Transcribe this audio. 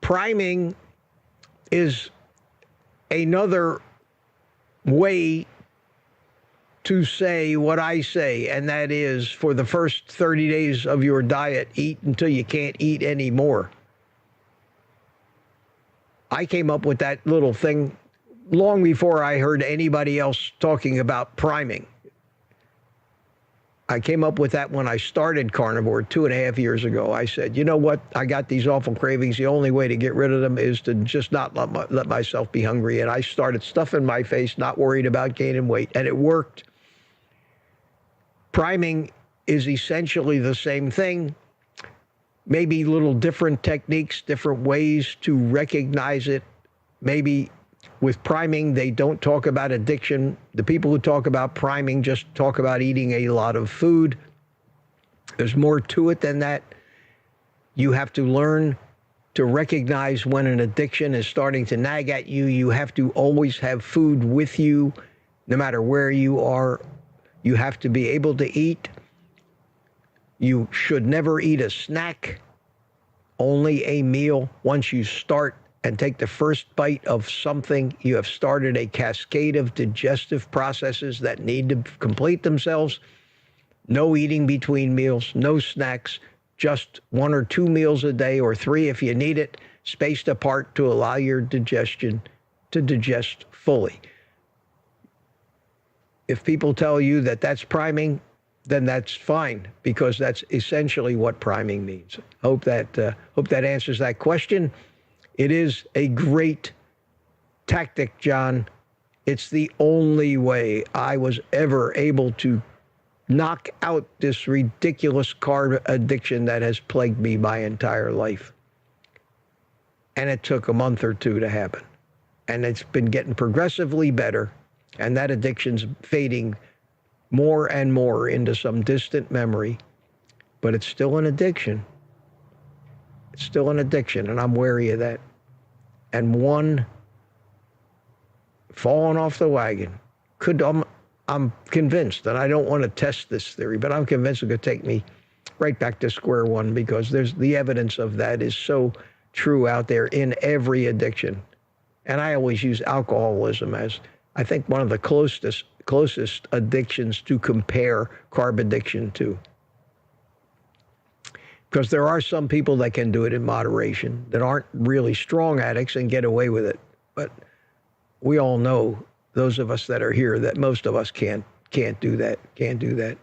priming is another way to say what I say, and that is for the first 30 days of your diet, eat until you can't eat anymore. I came up with that little thing long before I heard anybody else talking about priming. I came up with that when I started carnivore 2.5 years ago. I said, you know what? I got these awful cravings. The only way to get rid of them is to just not let myself be hungry. And I started stuffing my face, not worried about gaining weight. And it worked. Priming is essentially the same thing. Maybe little different techniques, different ways to recognize it. Maybe with priming, they don't talk about addiction. The people who talk about priming just talk about eating a lot of food. There's more to it than that. You have to learn to recognize when an addiction is starting to nag at you. You have to always have food with you, no matter where you are. You have to be able to eat. You should never eat a snack, only a meal. Once you start and take the first bite of something, you have started a cascade of digestive processes that need to complete themselves. No eating between meals, no snacks, just 1 or 2 meals a day, or 3 if you need it, spaced apart to allow your digestion to digest fully. If people tell you that that's priming, then that's fine, because that's essentially what priming means. Hope that answers that question. It is a great tactic, John. It's the only way I was ever able to knock out this ridiculous carb addiction that has plagued me my entire life. And it took a month or 2 to happen. And it's been getting progressively better, and that addiction's fading more and more into some distant memory. But it's still an addiction. It's still an addiction, and I'm wary of that. And one falling off the wagon could, I'm convinced, and I don't want to test this theory, but I'm convinced it could take me right back to square one, because there's the evidence of that is so true out there in every addiction. And I always use alcoholism as, I think, one of the closest addictions to compare carb addiction to. Because there are some people that can do it in moderation, that aren't really strong addicts and get away with it. But we all know, those of us that are here, that most of us can't do that.